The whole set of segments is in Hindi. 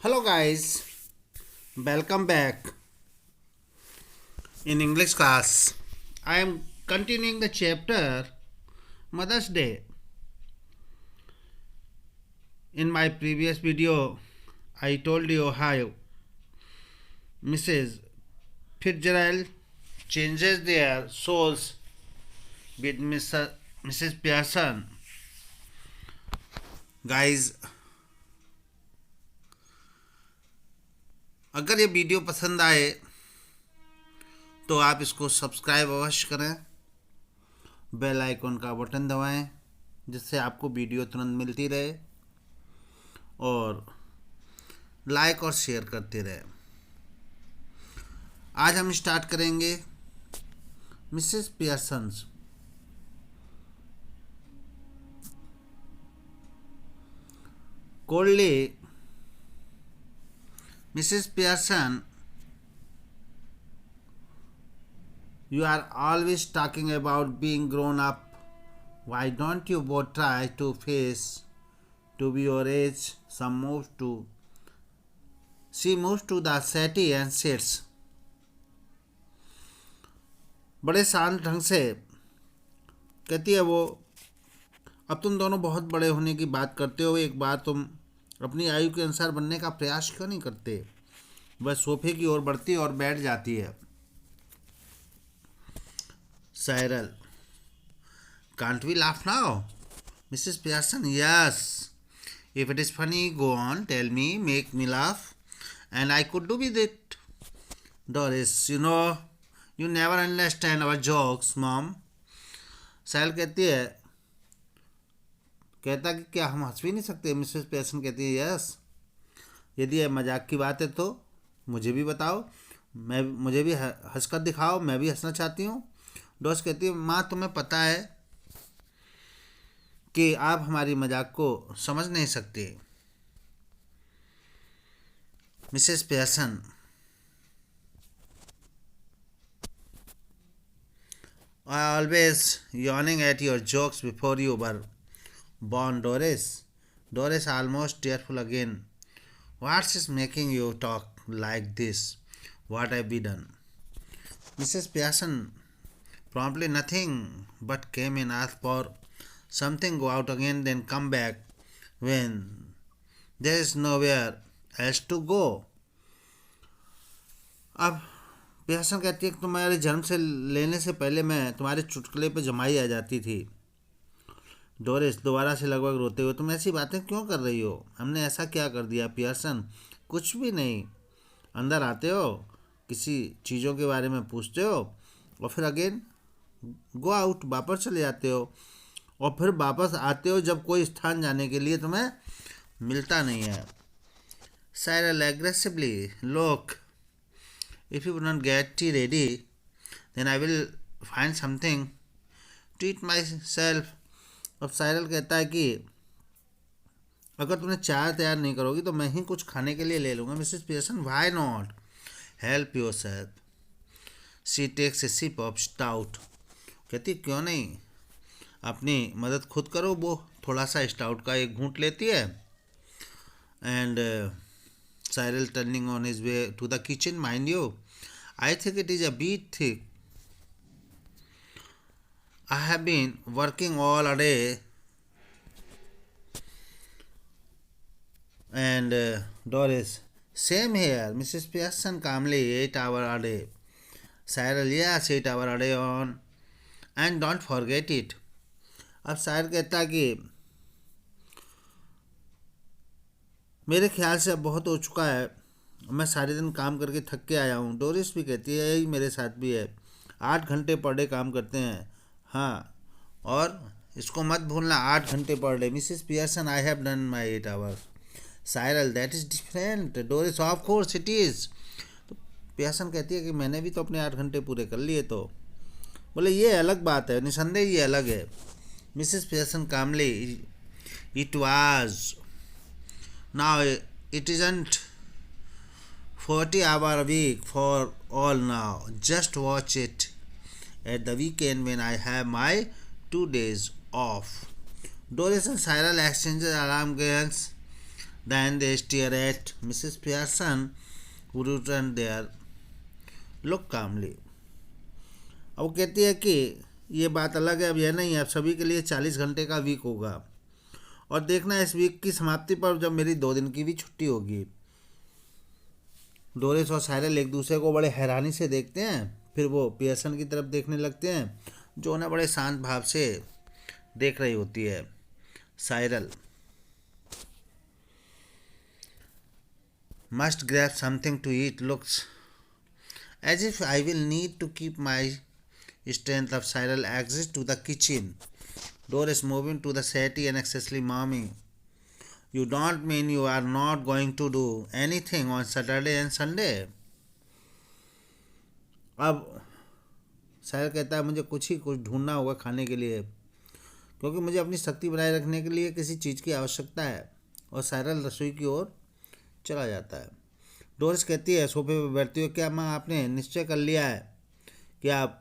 Hello, guys. Welcome back in English class. I am continuing the chapter Mother's Day. In my previous video, I told you how Mrs. Fitzgerald changes their souls with Mrs. Pearson. Guys, अगर ये वीडियो पसंद आए तो आप इसको सब्सक्राइब अवश्य करें, बेल आइकन का बटन दबाएं जिससे आपको वीडियो तुरंत मिलती रहे और लाइक और शेयर करते रहें। आज हम स्टार्ट करेंगे Mrs Pearson's. Coldly Mrs. Pearson, you are always talking about being grown up. Why don't you both try to face to be your age? She moves to the settee and sits. बड़े शांत ढंग से कहती है वो, अब तुम दोनों बहुत बड़े होने की बात करते हो, एक बार तुम अपनी आयु के अनुसार बनने का प्रयास क्यों नहीं करते? वह सोफे की ओर बढ़ती और बैठ जाती है। Cyril, can't we laugh now? Mrs Pearson, yes, if it is funny go on, tell me, make me laugh and I could do with it. Doris, you never understand our jokes mom. Cyril कहता कि क्या हम हंस भी नहीं सकते? मिसेस पियर्सन कहती है यस, यदि यह मजाक की बात है तो मुझे भी बताओ, मुझे भी हंसकर दिखाओ, मैं भी हंसना चाहती हूँ। डॉस कहती है माँ, तुम्हें पता है कि आप हमारी मजाक को समझ नहीं सकते। Mrs Pearson, I always yawning at your jokes before you were born, Doris. Doris almost tearful again. What's making you talk like this? What have we done? Mrs. Pearson promptly nothing, but came in, asked for something, go out again, then come back when there is nowhere else to go. अब पियर्सन कहती है कि तुम्हारे जन्म से लेने से पहले मैं तुम्हारे चुटकुले पे जमाई आ जाती थी। डोरिस दोबारा से लगभग रोते हुए, तुम ऐसी बातें क्यों कर रही हो? हमने ऐसा क्या कर दिया? पियर्सन, कुछ भी नहीं। अंदर आते हो, किसी चीज़ों के बारे में पूछते हो और फिर अगेन गो आउट, वापस चले जाते हो और फिर वापस आते हो जब कोई स्थान जाने के लिए तुम्हें मिलता नहीं है। साइरल एग्रेसिवली, लोक, if you don't get tea ready, then I will find something to eat myself. अब साइरल कहता है कि अगर तुमने चाय तैयार नहीं करोगी तो मैं ही कुछ खाने के लिए ले लूँगा। Mrs Pearson, why not, help yourself. She takes a sip of stout. कहती क्यों नहीं, अपनी मदद खुद करो। वो थोड़ा सा स्टाउट का एक घूंट लेती है and Cyril turning on his way to the kitchen, mind you, I think it is a bit thick. I have been working all a day. And Doris, same here. Mrs. Pearson calmly, 8 hours a day. Cyril, yes, 8 hours a day on. And don't forget it. अब साइरल कहता है कि मेरे ख्याल से अब बहुत हो चुका है, मैं सारे दिन काम करके थक के आया हूँ। डोरिस भी कहती है यही मेरे साथ भी है, 8 घंटे पर डे काम करते हैं। हाँ, और इसको मत भूलना, 8 घंटे per day. Mrs Pearson, I have done my 8 hours. Cyril, that is different. Doris, of course it is. तो पियर्सन कहती है कि मैंने भी तो अपने 8 घंटे पूरे कर लिए। तो बोले ये अलग बात है, निसंदेह ये अलग है। Mrs Pearson calmly, it was, now it isn't 40 hour a week for all now. Just watch it at the weekend when I have my 2 days off. Doris and Cyril exchange alarm guns. Then they stare at Mrs. Pearson, who returned their look calmly. अब वो कहती है कि ये बात अलग है, अब यह नहीं है, अब सभी के लिए 40 घंटे का वीक होगा और देखना इस वीक की समाप्ति पर जब मेरी 2 दिन की भी छुट्टी होगी। डोरिस और साइरल एक दूसरे को बड़े हैरानी से देखते हैं, फिर वो पियर्सन की तरफ देखने लगते हैं जो उन्हें बड़े शांत भाव से देख रही होती है। Cyril must grab something to eat, looks as if I will need to keep my strength of Cyril exits to the kitchen. Doris moving to the settee and excessively mommy. You don't mean you are not going to do anything on Saturday and Sunday? अब साइरल कहता है मुझे कुछ ढूंढना होगा खाने के लिए, क्योंकि मुझे अपनी शक्ति बनाए रखने के लिए किसी चीज़ की आवश्यकता है। और साइरल रसोई की ओर चला जाता है। डोरिस कहती है सोफे पर बैठती हुई, क्या माँ आपने निश्चय कर लिया है कि आप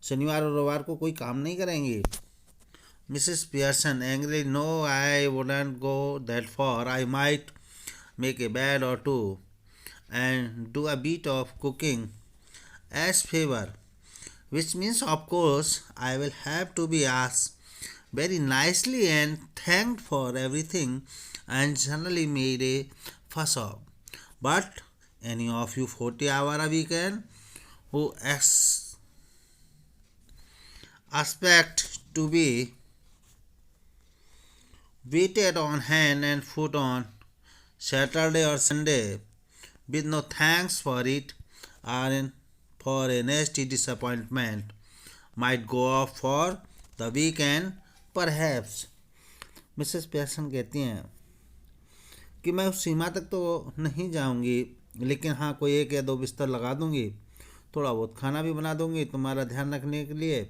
शनिवार और रविवार को कोई काम नहीं करेंगी? Mrs Pearson angry, no I wouldn't go that far, I might make a bed or two and do a bit of cooking as favour, which means of course I will have to be asked very nicely and thanked for everything and generally made a fuss of. But any of you 40 hour a weekend who expect to be waited on hand and foot on Saturday or Sunday with no thanks for it are in for a nasty disappointment might go off for the weekend perhaps. Mrs Pearson कहती हैं कि मैं उस सीमा तक तो नहीं जाऊंगी, लेकिन हाँ कोई 1 या 2 बिस्तर लगा दूंगी, थोड़ा बहुत खाना भी बना दूंगी तुम्हारा ध्यान रखने के लिए।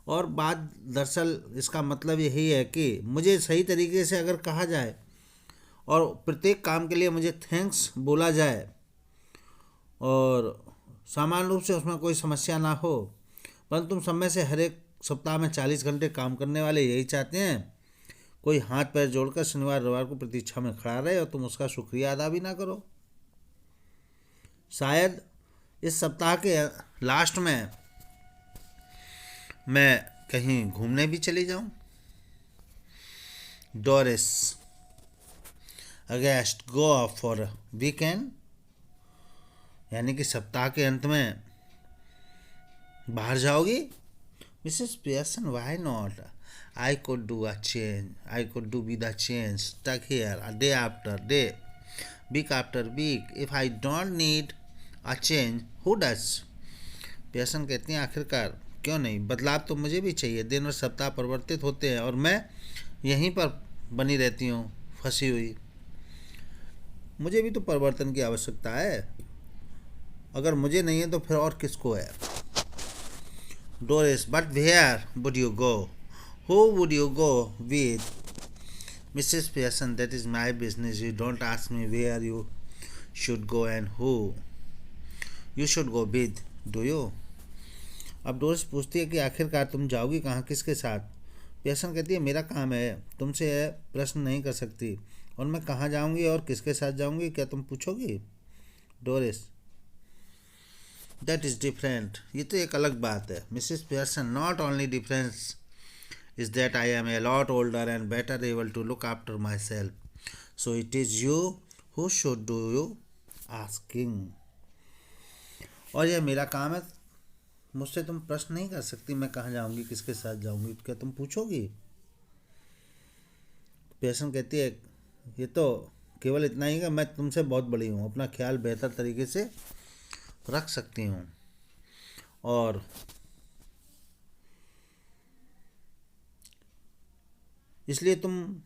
और बात दरअसल इसका मतलब यही है कि मुझे सही तरीके से अगर कहा जाए और प्रत्येक काम के लिए मुझे थैंक्स बोला जाए और सामान्य रूप से उसमें कोई समस्या ना हो, परंतु तुम सब में से हर एक सप्ताह में 40 घंटे काम करने वाले यही चाहते हैं कोई हाथ पैर जोड़कर शनिवार रविवार को प्रतीक्षा में खड़ा रहे और तुम उसका शुक्रिया अदा भी ना करो। शायद इस सप्ताह के लास्ट में मैं कहीं घूमने भी चली जाऊं। Doris against go off for weekend, यानी कि सप्ताह के अंत में बाहर जाओगी? Mrs Pearson, why not? I could do a change, I could do with a change stuck here a day after day, week after week. If I don't need a change who does? Pearson कहती हैं आखिरकार क्यों नहीं, बदलाव तो मुझे भी चाहिए। दिन और सप्ताह परिवर्तित होते हैं और मैं यहीं पर बनी रहती हूँ फंसी हुई। मुझे भी तो परिवर्तन की आवश्यकता है, अगर मुझे नहीं है तो फिर और किसको है? Doris, but where would you go? Who would you go with? Mrs Pearson, that is my business, you don't ask me where you should go and who you should go with, do you? अब डोरिस पूछती है कि आखिरकार तुम जाओगी कहाँ, किसके साथ? पियर्सन कहती है मेरा काम है, तुमसे प्रश्न नहीं कर सकती, और मैं कहाँ जाऊँगी और किसके साथ जाऊँगी क्या तुम पूछोगी? डोरिस, दैट इज़ डिफरेंट, ये तो एक अलग बात है। Mrs Pearson, not only difference is that I am a lot older and better able to look after myself, so it is you who should do you asking. और यह मेरा काम है, मुझसे तुम प्रश्न नहीं कर सकती मैं कहाँ जाऊँगी किसके साथ जाऊँगी, क्या तुम पूछोगी? पियर्सन कहती है ये तो केवल इतना ही कि मैं तुमसे बहुत बड़ी हूँ, अपना ख्याल बेहतर तरीके से रख सकती हूँ और इसलिए तुम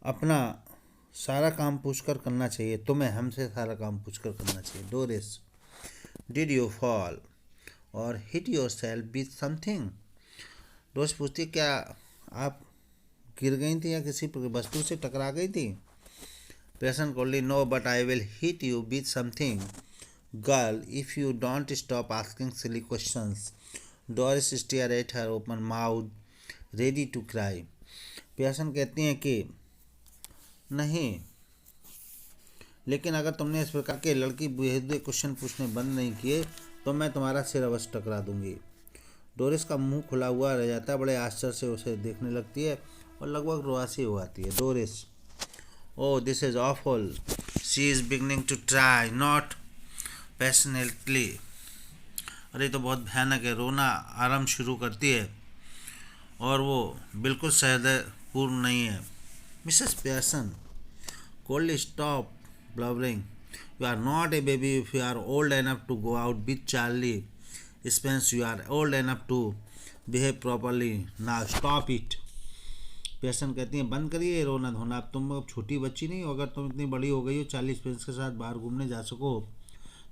अपना सारा काम पूछकर करना चाहिए, तुम्हें हमसे सारा काम पूछकर करना चाहिए। डोरिस, डिड यू फॉल और hit your self with something? Doris पूछती है क्या आप गिर गई थी या किसी वस्तु से टकरा गई थी? Pearson coldly, no but I will hit you with something Girl, if you don't stop asking silly questions. Doris stared at her open mouth, ready to cry. Pearson कहती हैं कि नहीं, लेकिन अगर तुमने इस प्रकार के लड़की बेहुदे क्वेश्चन पूछने बंद नहीं किए तो मैं तुम्हारा सिर अवश्य टकरा दूंगी। डोरिस का मुंह खुला हुआ रह जाता है, बड़े आश्चर्य से उसे देखने लगती है और लगभग रुआसी हो आती है। Doris, oh this is awful, she is beginning to try not passionately. अरे तो बहुत भयानक है, रोना आरंभ शुरू करती है और वो बिल्कुल सहृदयपूर्ण नहीं है। Mrs Pearson, coldly, stop blubbering. You are not a baby if you are old enough to go out with Charlie Spence. You are old enough to behave properly. Now stop it. पेयर्सन कहती हैं बंद करिए रोना धोना, अब तुम अब छोटी बच्ची नहीं हो। अगर तुम इतनी बड़ी हो गई हो, चार्ली स्पेंस के साथ बाहर घूमने जा सको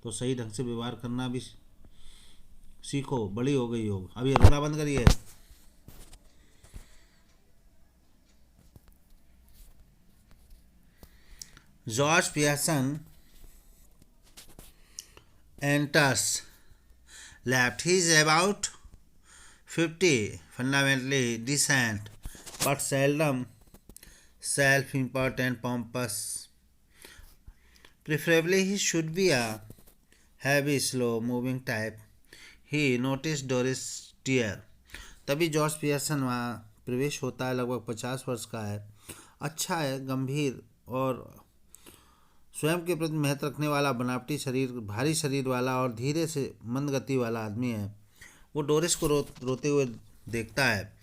तो सही ढंग से व्यवहार करना भी सीखो, बड़ी हो गई हो। अब ये रोना बंद करिए। George Pearson enters, left. He is about 50, fundamentally decent, but seldom self-important, pompous. Preferably, he should be a heavy, slow-moving type. He noticed Doris tear. तभी जॉर्ज पियर्सन वहाँ प्रवेश होता है। लगभग 50 वर्ष का है, अच्छा है, गंभीर और स्वयं के प्रति महत्व रखने वाला, बनावटी शरीर, भारी शरीर वाला और धीरे से मंद गति वाला आदमी है। वो डोरिस को रोते हुए देखता है।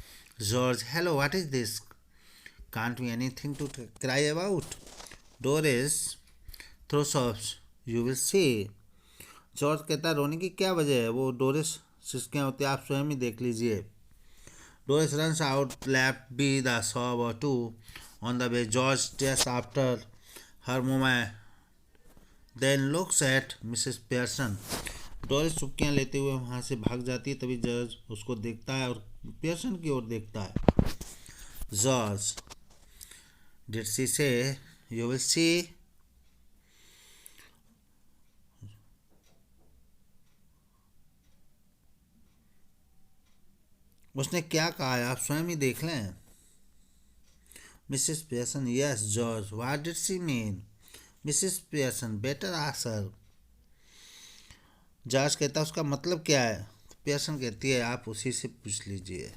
George, hello, what is this? Can't be anything to cry about? Doris throw soft, you will see. George कहता है रोने की क्या वजह है? वो डोरिस सिसकियाँ होती है, आप स्वयं ही देख लीजिए। Doris runs out, left be the sob or two on the way. George टेस्ट after her moment, then looks at Mrs Pearson. Doris चुपकियाँ लेते हुए वहाँ से भाग जाती है। तभी जॉर्ज उसको देखता है और पियर्सन की ओर देखता है। जॉर्ज, डिड शी से यू विल सी? उसने क्या कहा है, आप स्वयं ही देख लें। Mrs Pearson, yes George, what did she mean? Mrs Pearson, better ask her. George कहता है उसका मतलब क्या है? पियर्सन कहती है आप उसी से पूछ लीजिए।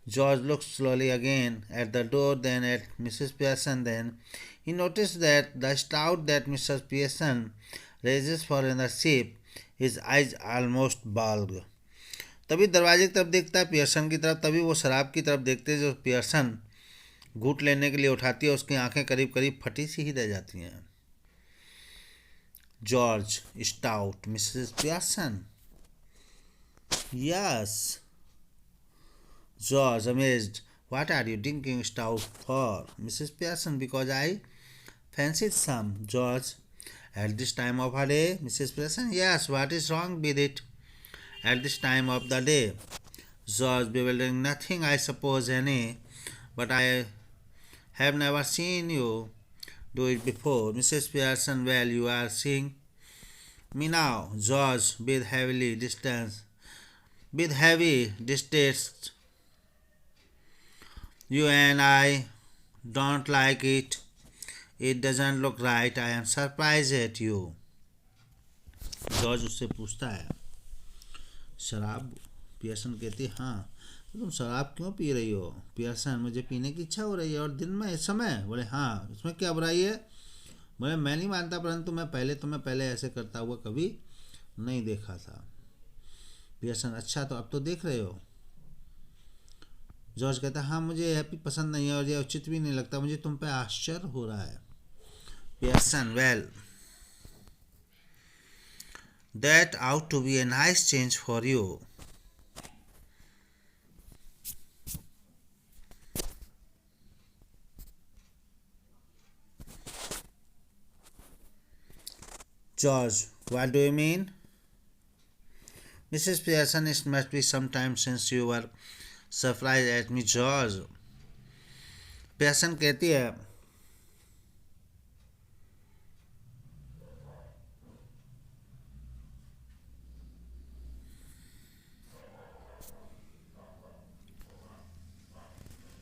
George looked slowly again at the door, then at Mrs. Pearson. Then he noticed that the stout that Mrs. Pearson raises for another ship, his eyes almost bulged. तभी दरवाजे की तरफ देखता है, पियर्सन की तरफ। तभी वो शराब की तरफ देखते हैं जो पियर्सन घूंट लेने के लिए उठाती है। उसकी आंखें करीब करीब फटी सी ही रह जाती हैं। George, stout Mrs Pearson, yes. George, amazed, what are you drinking stout for? Mrs. Pearson, because I fancied some. George, at this time of her day? Mrs. Pearson, yes, what is wrong with it? At this time of the day? George, bewildering, nothing, I suppose, any, but I have never seen you do it before. Mrs. Pearson, well, you are seeing me now. George, with heavy distaste. You and I don't like it. It doesn't look right. I am surprised at you. George उससे पूछता है शराब? पियर्सन कहती है हाँ। तो तुम शराब क्यों पी रही हो? पियर्सन, मुझे पीने की इच्छा हो रही है, और दिन में इस समय? बोले हाँ, इसमें क्या बुराई है? बोले मैं नहीं मानता, परंतु मैं तुम्हें पहले ऐसे करता हुआ कभी नहीं देखा था। पियर्सन, अच्छा तो अब तो देख रहे हो? जॉर्ज कहता है हाँ, मुझे यह भी पसंद नहीं है और यह उचित भी नहीं लगता, मुझे तुम पे आश्चर्य हो रहा है। Pearson, well, that ought to be a nice change for you. George, what do you mean? Mrs Pearson, it must be some time since you were surprise at me. George, Pearson कहती है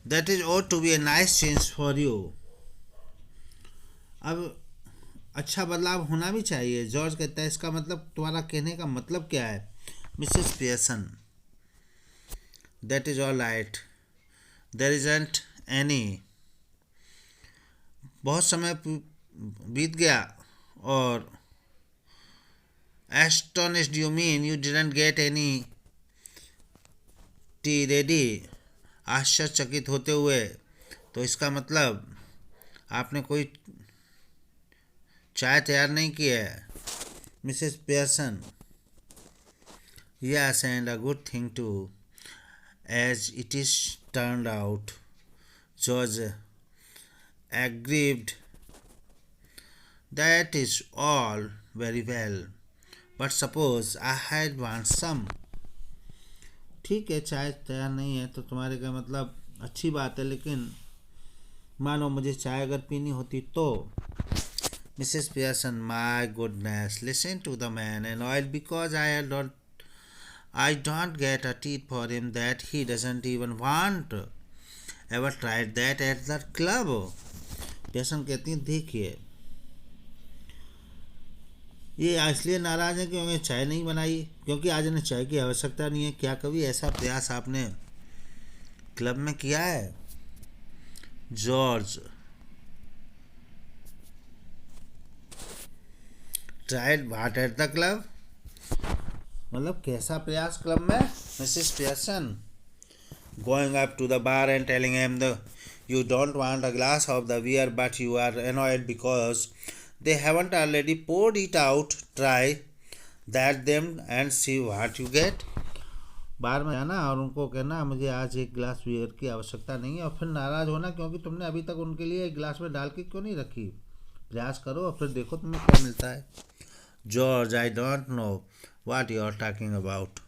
that is ought to be a nice change for you. अब अच्छा बदलाव होना भी चाहिए। जॉर्ज कहता है इसका मतलब, तुम्हारा कहने का मतलब क्या है Mrs Pearson? That is all right, there isn't any. बहुत समय बीत गया और astonished you mean you didn't get any T ready? आश्चर्यचकित होते हुए, तो इसका मतलब आपने कोई चाय तैयार नहीं की है Mrs Pearson? Yes, and a good thing too, as it is turned out. George aggrieved. That is all very well, but suppose I had want some. ठीक है, चाय तैयार नहीं है तो तुम्हारे का मतलब अच्छी बात है, लेकिन मानो मुझे चाय अगर पीनी होती तो। Mrs Pearson, my goodness, listen to the man and oil because I don't get a treat for him that he doesn't even want. Ever tried that at the club? Pearson कहती हैं, देखिए ये इसलिए नाराज है क्योंकि चाय नहीं बनाई, क्योंकि आज इन्हें चाय की आवश्यकता नहीं है। क्या कभी ऐसा प्रयास आपने क्लब में किया है? George, tried what at the club? मतलब कैसा प्रयास क्लब में? Mrs Pearson, going up to the bar and telling him the you don't want a glass of the beer but you are annoyed because they haven't already poured it out. Try that them and see what you get. बार में जाना और उनको कहना मुझे आज एक गिलास बियर की आवश्यकता नहीं है, और फिर नाराज होना क्योंकि तुमने अभी तक उनके लिए एक गिलास में डाल के क्यों नहीं रखी। प्रयास करो और फिर देखो तुम्हें क्या मिलता है। George, I don't know what you are talking about.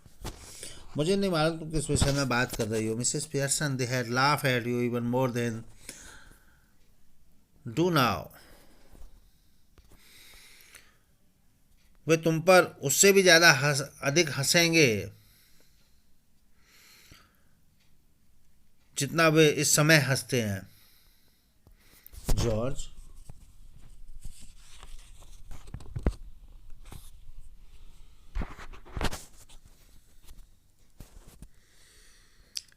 मुझे नहीं मालूम तुम किस विषय में बात कर रही हो। Mrs Pearson, they had laugh at you even more than do now. वे तुम पर उससे भी ज़्यादा अधिक हंसेंगे जितना वे इस समय हंसते हैं। George,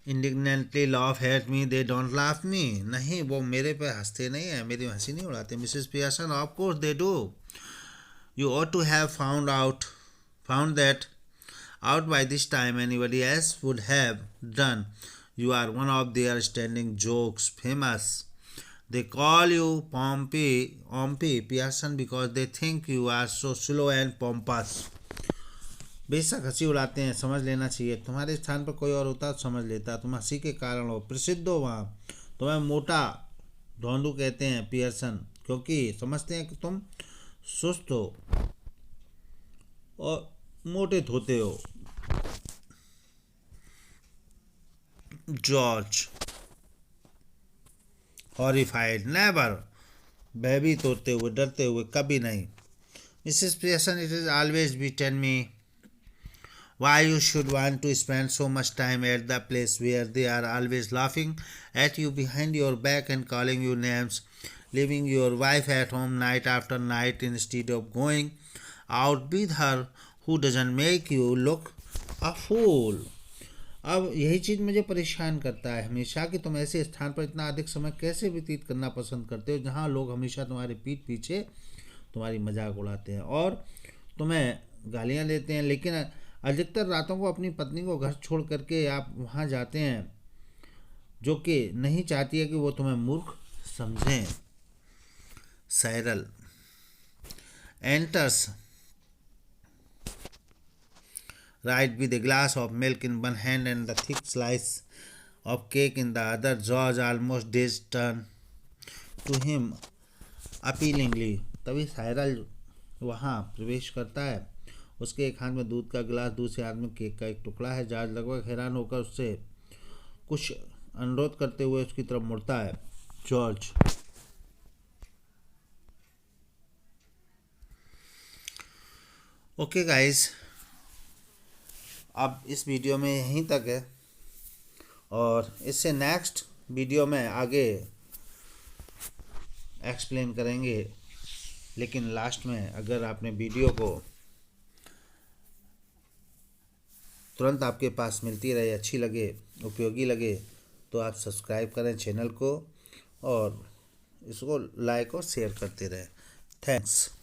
indignantly laugh at me, they don't laugh me. नहीं, वो मेरे पे हंसते नहीं है, मेरी हंसी नहीं उड़ाते। Mrs Pearson, of course they do. You ought to have found that out by this time. Anybody else would have done. You are one of their standing jokes, famous. They call you Pompey Pearson because they think you are so slow and pompous. बेशक हंसी उड़ाते हैं, समझ लेना चाहिए। तुम्हारे स्थान पर कोई और होता तो समझ लेता। तुम हंसी के कारण हो, प्रसिद्ध हो वहाँ। तुम्हें मोटा ढोंडू कहते हैं पियर्सन, क्योंकि समझते हैं कि तुम सुस्त हो और मोटे धोते हो। George, horrified, never. भयभीत होते हुए, डरते हुए, कभी नहीं। Mrs Pearson, it is always beaten me why you should want to spend so much time at the place where they are always laughing at you behind your back and calling you names, leaving your wife at home night after night instead of going out with her who doesn't make you look a fool. अब यही चीज़ मुझे परेशान करता है हमेशा कि तुम ऐसे स्थान पर इतना अधिक समय कैसे व्यतीत करना पसंद करते हो जहाँ लोग हमेशा तुम्हारे पीठ पीछे तुम्हारी मजाक उड़ाते हैं और तुम्हें गालियाँ देते हैं, लेकिन अधिकतर रातों को अपनी पत्नी को घर छोड़ करके आप वहाँ जाते हैं, जो कि नहीं चाहती है कि वो तुम्हें मूर्ख समझें। Cyril enters right with a glass of milk in one hand and the thick slice of cake in the other. George almost did turn to him appealingly. तभी साइरल वहाँ प्रवेश करता है। उसके एक हाथ में दूध का गिलास, दूसरे हाथ में केक का एक टुकड़ा है। जॉर्ज लगभग हैरान होकर उससे कुछ अनुरोध करते हुए उसकी तरफ मुड़ता है। जॉर्ज, ओके गाइस, अब इस वीडियो में यहीं तक है और इससे नेक्स्ट वीडियो में आगे एक्सप्लेन करेंगे। लेकिन लास्ट में अगर आपने वीडियो को तुरंत आपके पास मिलती रहे, अच्छी लगे, उपयोगी लगे, तो आप सब्सक्राइब करें चैनल को और इसको लाइक और शेयर करते रहें। थैंक्स।